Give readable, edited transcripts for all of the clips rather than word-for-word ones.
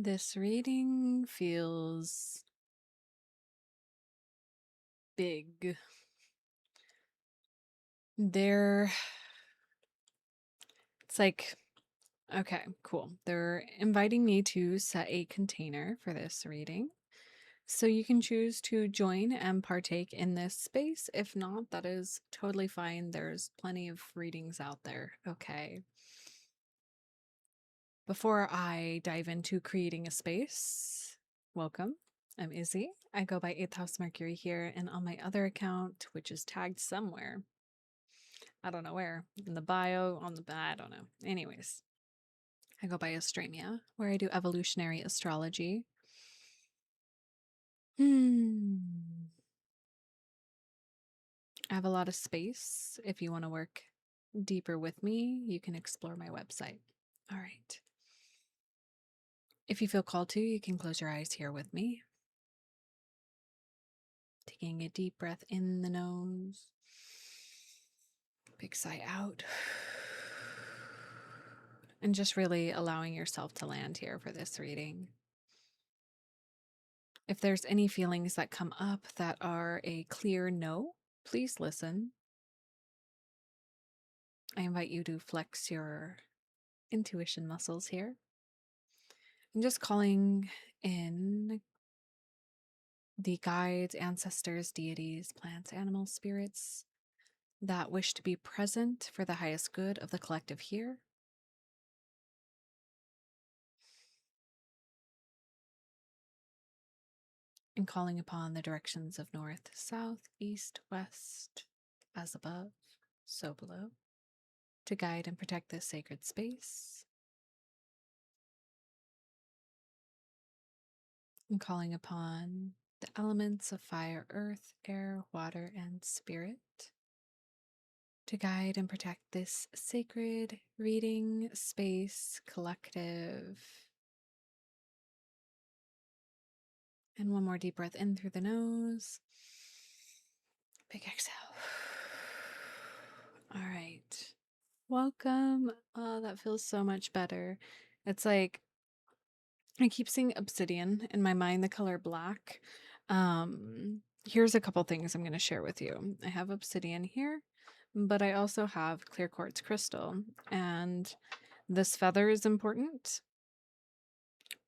This reading feels big. It's like, okay, cool. They're inviting me to set a container for this reading. So you can choose to join and partake in this space. If not, that is totally fine. There's plenty of readings out there. Okay. Before I dive into creating a space, welcome. I'm Izzy. I go by 8th House Mercury here, and on my other account, which is tagged somewhere, I don't know where, in the bio, on the, I don't know. Anyways, I go by Astremia, where I do evolutionary astrology. I have a lot of space. If you want to work deeper with me, you can explore my website. All right. If you feel called to, you can close your eyes here with me. Taking a deep breath in the nose. Big sigh out. And just really allowing yourself to land here for this reading. If there's any feelings that come up that are a clear no, please listen. I invite you to flex your intuition muscles here. I'm just calling in the guides, ancestors, deities, plants, animals, spirits that wish to be present for the highest good of the collective here. And calling upon the directions of north, south, east, west, as above, so below, to guide and protect this sacred space. And calling upon the elements of fire, earth, air, water, and spirit to guide and protect this sacred reading space collective. And one more deep breath in through the nose. Big exhale. All right. Welcome. Oh, that feels so much better. It's like I keep seeing obsidian in my mind, the color black. Here's a couple things I'm going to share with you. I have obsidian here, but I also have clear quartz crystal, and this feather is important.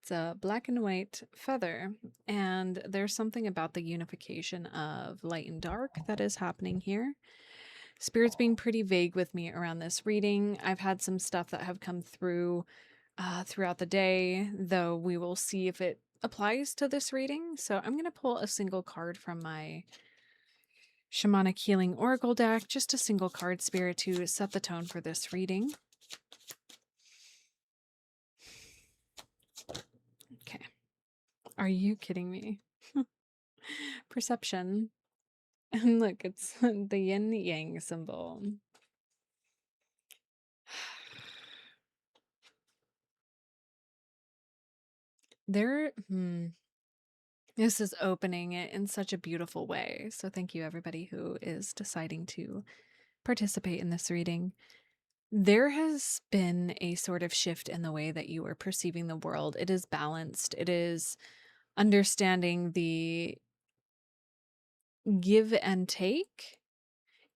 It's a black and white feather, and there's something about the unification of light and dark that is happening here. Spirit's being pretty vague with me around this reading. I've had some stuff that have come through throughout the day, though we will see if it applies to this reading. So I'm going to pull a single card from my Shamanic Healing Oracle deck, just a single card, Spirit, to set the tone for this reading. Okay. Are you kidding me? Perception. And look, it's the yin yang symbol. This is opening it in such a beautiful way. So thank you everybody who is deciding to participate in this reading. There has been a sort of shift in the way that you are perceiving the world. It is balanced. It is understanding the give and take,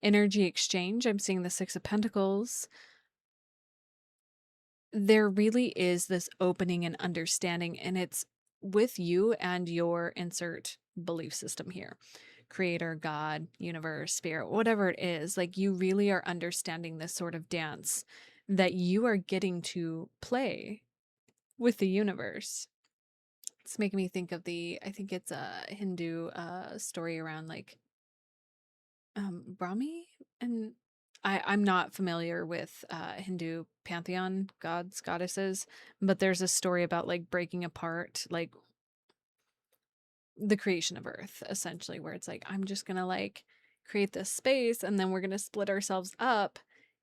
energy exchange. I'm seeing the Six of Pentacles. There really is this opening and understanding, and it's with you and your insert belief system here. Creator, God, universe, spirit, whatever it is, like you really are understanding this sort of dance that you are getting to play with the universe. It's making me think of I think it's a Hindu story around like Brahmi, and I'm not familiar with Hindu pantheon gods, goddesses, but there's a story about like breaking apart like the creation of Earth, essentially, where it's like, I'm just gonna like create this space and then we're gonna split ourselves up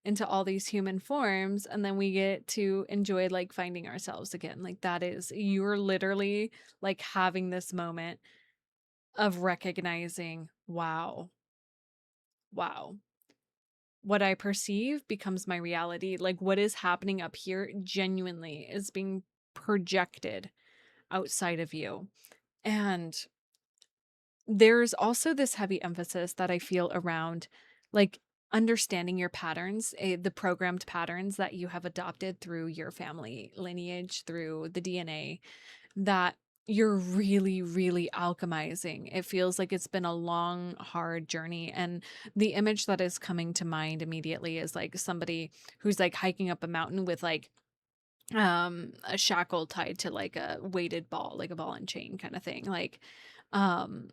into all these human forms, and then we get to enjoy like finding ourselves again. Like that is, you're literally like having this moment of recognizing, wow, wow, what I perceive becomes my reality. Like what is happening up here genuinely is being projected outside of you. And there's also this heavy emphasis that I feel around like understanding your patterns, the programmed patterns that you have adopted through your family lineage, through the DNA, that you're really, really alchemizing. It feels like it's been a long, hard journey. And the image that is coming to mind immediately is like somebody who's like hiking up a mountain with like a shackle tied to like a weighted ball, like a ball and chain kind of thing. Like, um,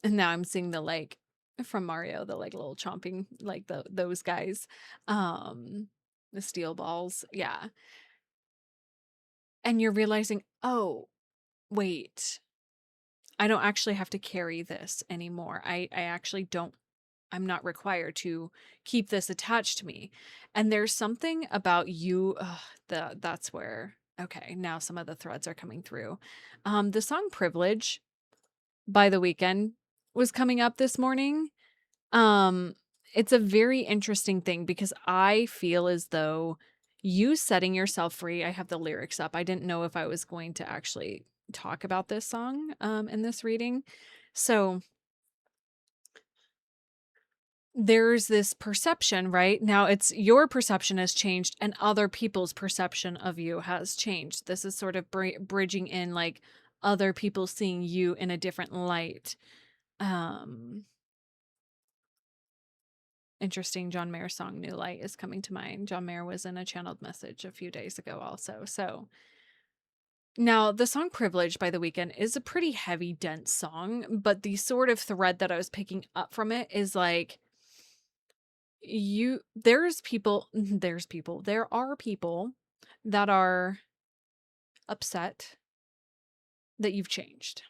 and now I'm seeing the like from Mario, the like little chomping, like those guys. Um, the steel balls. Yeah. And you're realizing, oh, wait, I don't actually have to carry this anymore. I actually don't, I'm not required to keep this attached to me. And there's something about you, that's where, okay, now some of the threads are coming through. The song Privilege by The Weekend was coming up this morning. Um, it's a very interesting thing because I feel as though you setting yourself free. I have the lyrics up. I didn't know if I was going to actually talk about this song in this reading. So there's this perception, right? Now it's your perception has changed and other people's perception of you has changed. This is sort of bridging in like other people seeing you in a different light. Um Interesting. John Mayer's song New Light is coming to mind. John Mayer was in a channeled message a few days ago also. So now the song Privilege by The Weeknd is a pretty heavy, dense song, but the sort of thread that I was picking up from it is like there are people that are upset that you've changed.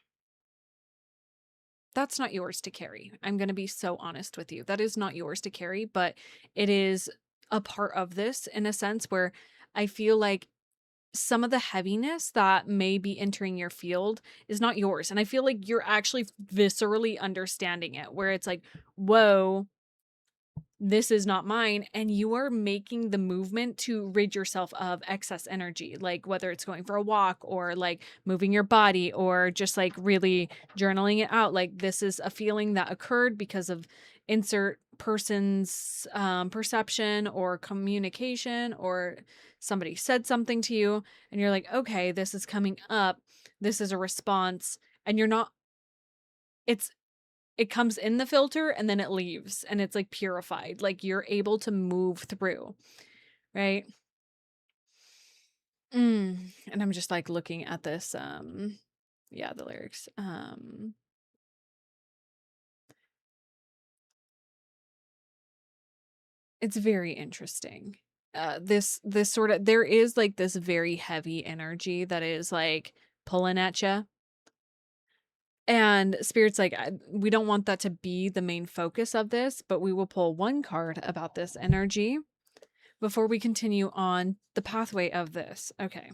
That's not yours to carry. I'm going to be so honest with you. That is not yours to carry, but it is a part of this in a sense where I feel like some of the heaviness that may be entering your field is not yours. And I feel like you're actually viscerally understanding it, where it's like, whoa, this is not mine, and you are making the movement to rid yourself of excess energy, like whether it's going for a walk or like moving your body or just like really journaling it out, like this is a feeling that occurred because of insert person's perception or communication, or somebody said something to you and you're like, okay, this is coming up, this is a response, and you're not, it's it comes in the filter and then it leaves and it's like purified. Like you're able to move through, right? And I'm just like looking at this yeah, the lyrics. It's very interesting. This sort of, there is like this very heavy energy that is like pulling at you. And Spirit's like, we don't want that to be the main focus of this, but we will pull one card about this energy before we continue on the pathway of this. Okay.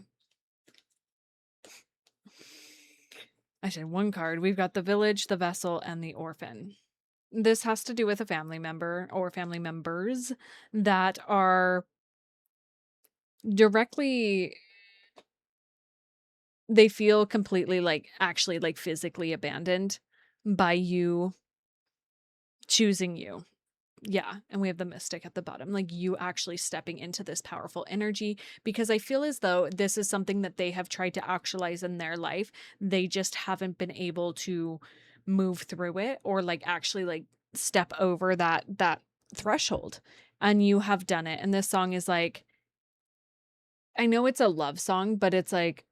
I said one card. We've got the village, the vessel, and the orphan. This has to do with a family member or family members that are directly, they feel completely like actually like physically abandoned by you choosing you. Yeah, and we have the mystic at the bottom, like you actually stepping into this powerful energy, because I feel as though this is something that they have tried to actualize in their life. They just haven't been able to move through it or like actually like step over that threshold. And you have done it. And this song is like, I know it's a love song, but it's like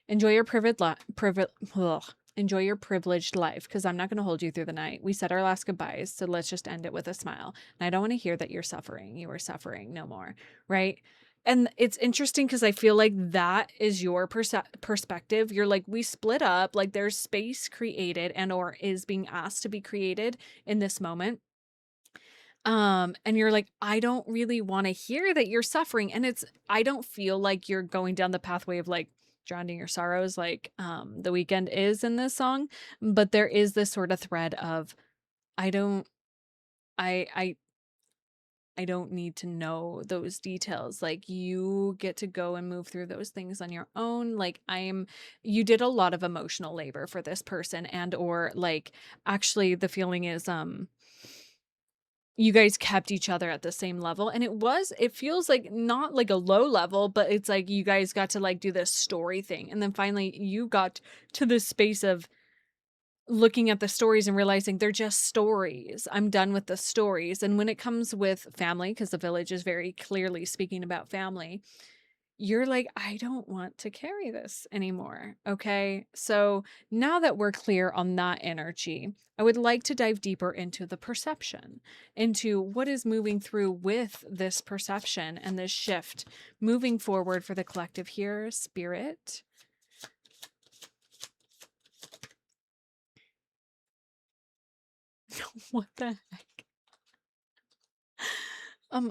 enjoy your enjoy your privileged life, because I'm not going to hold you through the night. We said our last goodbyes, so let's just end it with a smile. And I don't want to hear that you're suffering. You are suffering no more, right? And it's interesting because I feel like that is your perspective. You're like, we split up, like there's space created and or is being asked to be created in this moment. And you're like, I don't really want to hear that you're suffering. And it's, I don't feel like you're going down the pathway of like drowning your sorrows like The Weekend is in this song, but there is this sort of thread of I don't I I don't need to know those details. Like, you get to go and move through those things on your own. Like, you did a lot of emotional labor for this person, and or like, actually the feeling is, you guys kept each other at the same level, and it feels like not like a low level, but it's like you guys got to like do this story thing, and then finally you got to this space of looking at the stories and realizing they're just stories. I'm done with the stories. And when it comes with family, because the village is very clearly speaking about family, you're like, I don't want to carry this anymore. Okay. So now that we're clear on that energy, I would like to dive deeper into the perception, into what is moving through with this perception and this shift moving forward for the collective here, spirit. What the heck?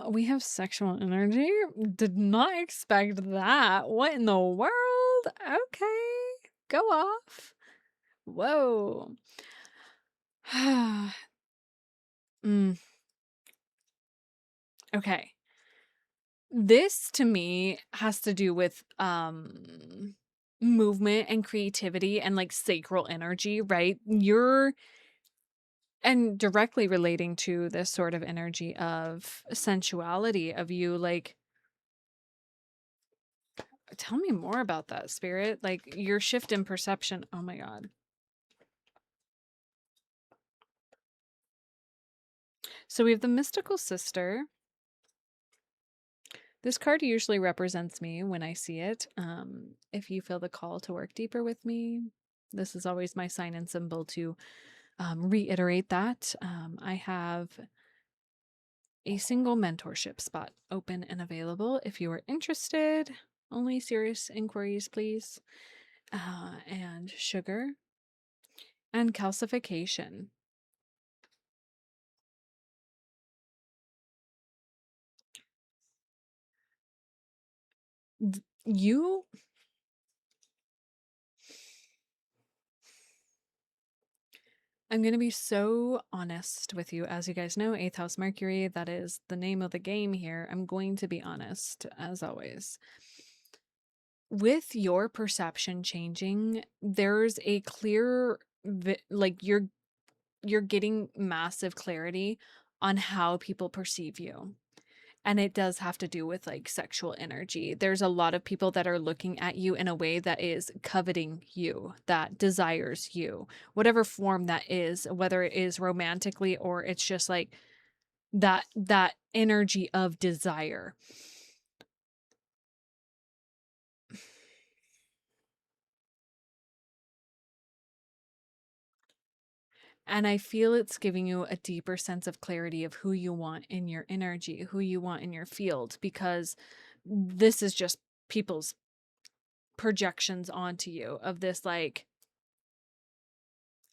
We have sexual energy. Did not expect that. What in the world? Okay. Go off. Whoa. mm, okay. This to me has to do with movement and creativity and like sacral energy, right? And directly relating to this sort of energy of sensuality of you, like, tell me more about that, spirit. Like, your shift in perception. Oh my god. So we have the mystical sister. This card usually represents me when I see it. If you feel the call to work deeper with me, this is always my sign and symbol to reiterate that. I have a single mentorship spot open and available if you are interested. Only serious inquiries, please. And sugar and calcification. You I'm going to be so honest with you. As you guys know, 8th house Mercury, that is the name of the game here. I'm going to be honest, as always. With your perception changing, there's a clear, like, you're getting massive clarity on how people perceive you. And it does have to do with like sexual energy. There's a lot of people that are looking at you in a way that is coveting you, that desires you, whatever form that is, whether it is romantically or it's just like that energy of desire. And I feel it's giving you a deeper sense of clarity of who you want in your energy, who you want in your field, because this is just people's projections onto you of this, like,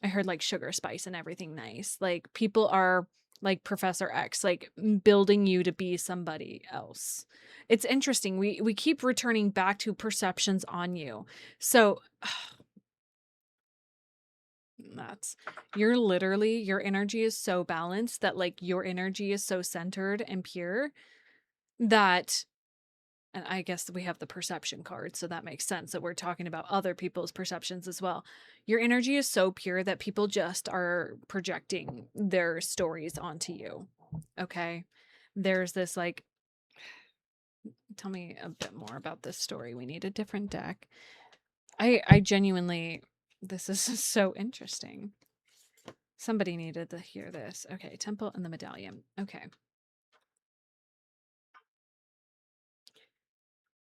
I heard like sugar spice and everything nice. Like, people are like Professor X, like building you to be somebody else. It's interesting. We keep returning back to perceptions on you. So that's you're literally your energy is so balanced that like your energy is so centered and pure that, and I guess we have the perception card, so that makes sense that we're talking about other people's perceptions as well. Your energy is so pure that people just are projecting their stories onto you. Okay. There's this like, tell me a bit more about this story. We need a different deck. I genuinely, this is so interesting. Somebody needed to hear this. Okay, Temple and the Medallion. Okay.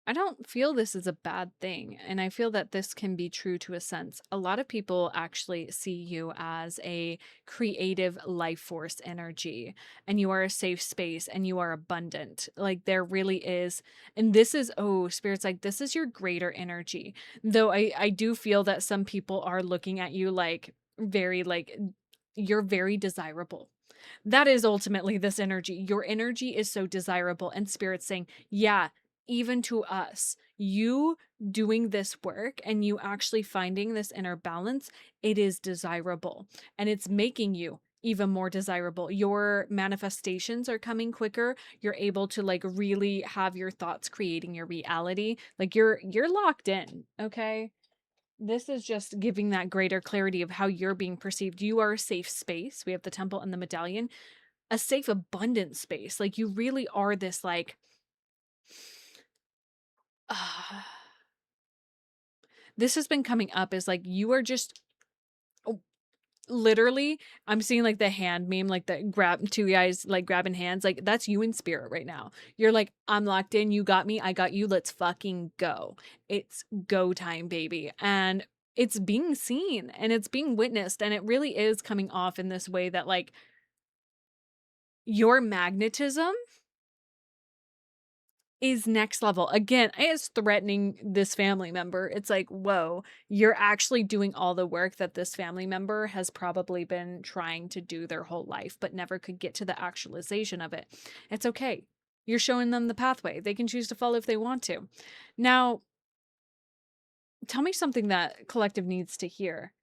I don't feel this is a bad thing. And I feel that this can be true to a sense. A lot of people actually see you as a creative life force energy, and you are a safe space and you are abundant. Like, there really is. And this is, oh, spirits, like, this is your greater energy. Though I do feel that some people are looking at you like very, like, you're very desirable. That is ultimately this energy. Your energy is so desirable, and spirit's saying, yeah, even to us, you doing this work and you actually finding this inner balance, it is desirable and it's making you even more desirable. Your manifestations are coming quicker. You're able to like really have your thoughts creating your reality. Like you're locked in, okay? This is just giving that greater clarity of how you're being perceived. You are a safe space. We have the temple and the medallion, a safe, abundant space. Like you really are this like, this has been coming up is like you are just literally, I'm seeing like the hand meme, like the grab two guys like grabbing hands. Like that's you in spirit right now. You're like, I'm locked in. You got me. I got you. Let's fucking go. It's go time, baby. And it's being seen and it's being witnessed. And it really is coming off in this way that like your magnetism is next level. Again, it's threatening this family member. It's like, whoa, you're actually doing all the work that this family member has probably been trying to do their whole life, but never could get to the actualization of it. It's okay. You're showing them the pathway. They can choose to follow if they want to. Now, tell me something that collective needs to hear.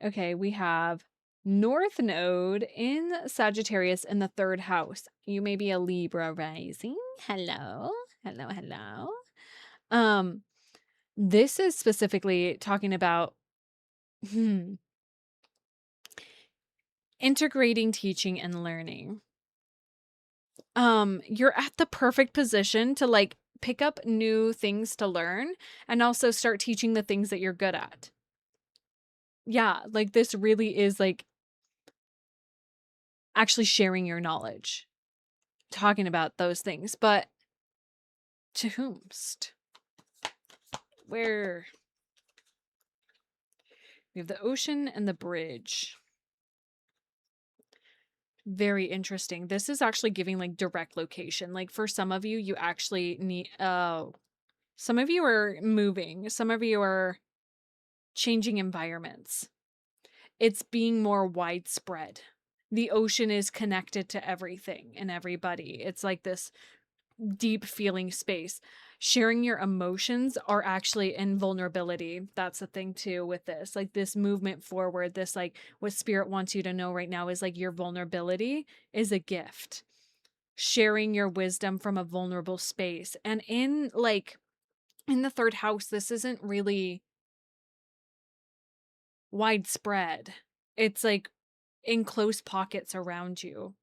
Okay, we have North Node in Sagittarius in the third house. You may be a Libra rising. Hello. Hello, hello. Um, this is specifically talking about integrating teaching and learning. You're at the perfect position to like pick up new things to learn and also start teaching the things that you're good at. Yeah, like this really is like actually sharing your knowledge, talking about those things. But to whomst? Where? We have the ocean and the bridge. Very interesting. This is actually giving like direct location. Like for some of you, you actually need, some of you are moving, some of you are changing environments. It's being more widespread. The ocean is connected to everything and everybody. It's like this deep feeling space. Sharing your emotions are actually in vulnerability. That's the thing too with this. Like this movement forward, this like what spirit wants you to know right now is like your vulnerability is a gift. Sharing your wisdom from a vulnerable space. And in like in the third house, this isn't really widespread. It's like in close pockets around you.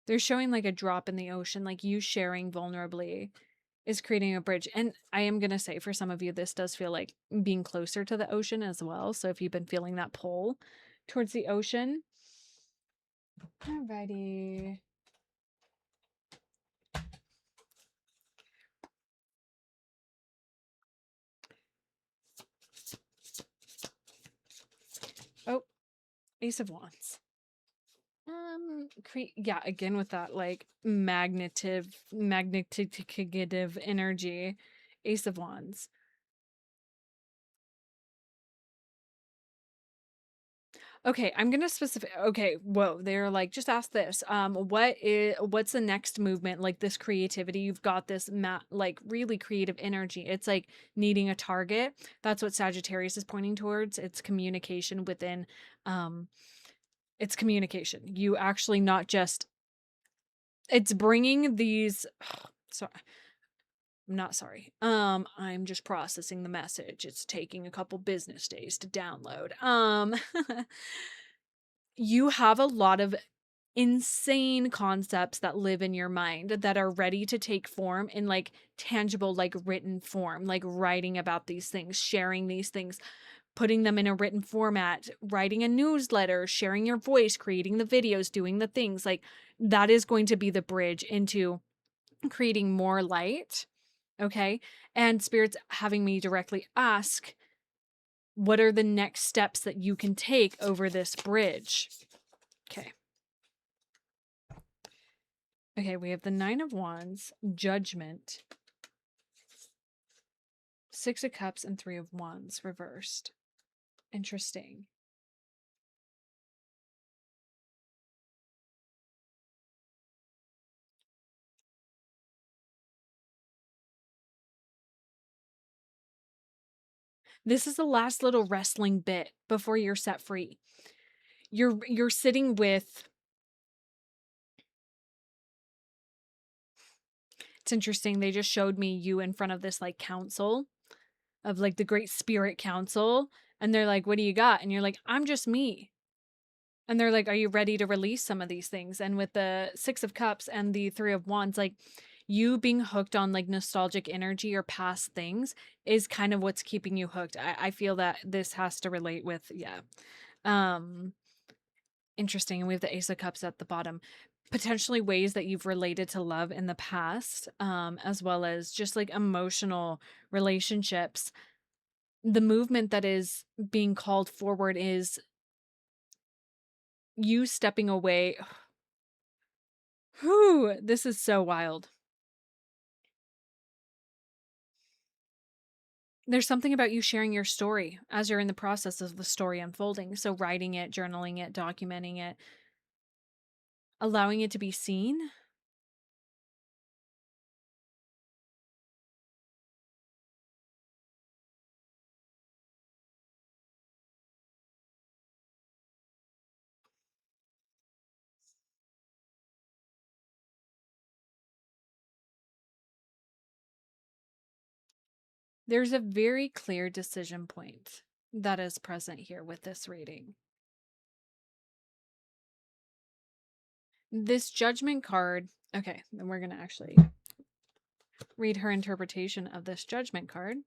They're showing like a drop in the ocean, like you sharing vulnerably is creating a bridge. And I am going to say for some of you, this does feel like being closer to the ocean as well. So if you've been feeling that pull towards the ocean. Alrighty. Oh, Ace of Wands. Yeah, again with that like magnetic energy. Ace of Wands. Okay, I'm gonna specific. Okay, whoa, they're like, just ask this. What's the next movement? Like this creativity, you've got this like really creative energy. It's like needing a target. That's what Sagittarius is pointing towards. It's communication within, it's communication. You actually not just. It's bringing these. Sorry, I'm not sorry. I'm just processing the message. It's taking a couple business days to download. You have a lot of insane concepts that live in your mind that are ready to take form in like tangible, like written form, like writing about these things, sharing these things, putting them in a written format, writing a newsletter, sharing your voice, creating the videos, doing the things. Like that is going to be the bridge into creating more light. Okay. And Spirit's having me directly ask, what are the next steps that you can take over this bridge? Okay. Okay, we have the Nine of Wands, Judgment, Six of Cups, and Three of Wands reversed. Interesting. This is the last little wrestling bit before you're set free. You're sitting with, it's interesting, they just showed me you in front of this like council of like the Great Spirit Council, and they're like, "What do you got?" And you're like, "I'm just me." And they're like, "Are you ready to release some of these things?" And with the 6 of Cups and the 3 of Wands, like you being hooked on like nostalgic energy or past things is kind of what's keeping you hooked. I feel that this has to relate with, yeah. Um, Interesting. And we have the Ace of Cups at the bottom. Potentially ways that you've related to love in the past, as well as just like emotional relationships. The movement that is being called forward is you stepping away. Whew, this is so wild. There's something about you sharing your story as you're in the process of the story unfolding. So, writing it, journaling it, documenting it, allowing it to be seen. There's a very clear decision point that is present here with this reading. This judgment card, okay, then we're going to actually read her interpretation of this judgment card.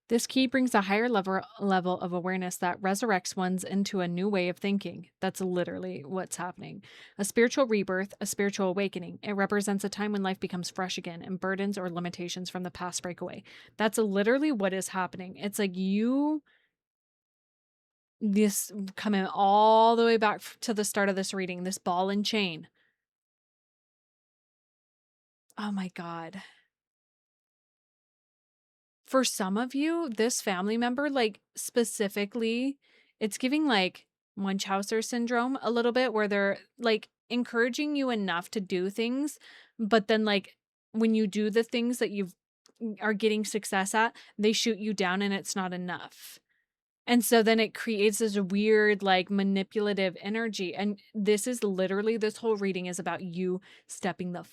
This key brings a higher level of awareness that resurrects one's into a new way of thinking. That's literally what's happening. A spiritual rebirth, a spiritual awakening. It represents a time when life becomes fresh again and burdens or limitations from the past break away. That's literally what is happening. It's like this coming all the way back to the start of this reading, this ball and chain. Oh my God. For some of you, this family member, like specifically, it's giving like Munchausen syndrome a little bit, where they're like encouraging you enough to do things, but then like when you do the things that you've are getting success at, they shoot you down and it's not enough. And so then it creates this weird, like manipulative energy. And this is literally, this whole reading is about you stepping the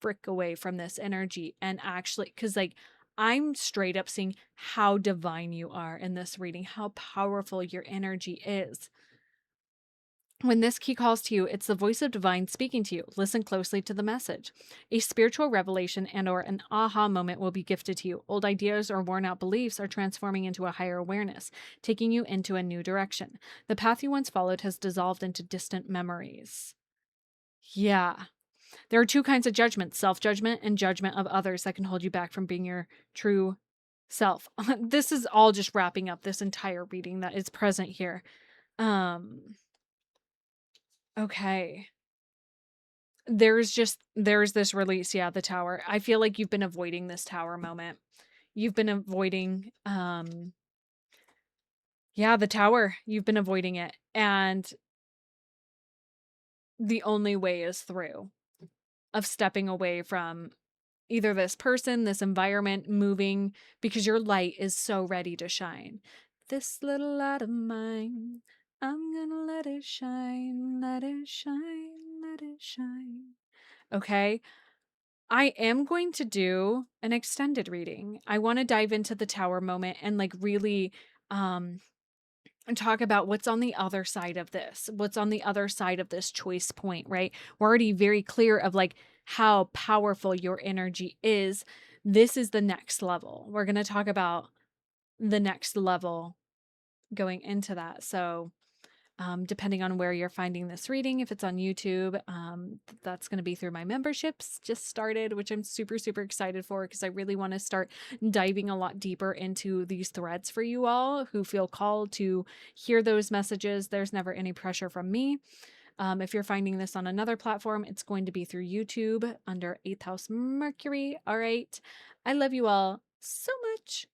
frick away from this energy and actually, because like I'm straight up seeing how divine you are in this reading, how powerful your energy is. When this key calls to you, it's the voice of divine speaking to you. Listen closely to the message. A spiritual revelation and or an aha moment will be gifted to you. Old ideas or worn out beliefs are transforming into a higher awareness, taking you into a new direction. The path you once followed has dissolved into distant memories. Yeah. There are two kinds of judgment, self-judgment and judgment of others, that can hold you back from being your true self. This is all just wrapping up this entire reading that is present here. Um okay. There's this release, yeah, the tower. I feel like you've been avoiding this tower moment. You've been avoiding yeah, the tower. You've been avoiding it. And the only way is through of stepping away from either this person, this environment, moving, because your light is so ready to shine. This little light of mine, I'm gonna let it shine, let it shine, let it shine. Okay? I am going to do an extended reading. I want to dive into the tower moment and like really um and talk about what's on the other side of this. What's on the other side of this choice point, right? We're already very clear of like how powerful your energy is. This is the next level. We're going to talk about the next level going into that. So, depending on where you're finding this reading, if it's on YouTube, that's going to be through my memberships. Just started, which I'm super, super excited for, because I really want to start diving a lot deeper into these threads for you all who feel called to hear those messages. There's never any pressure from me. If you're finding this on another platform, it's going to be through YouTube under 8th House Mercury. All right. I love you all so much.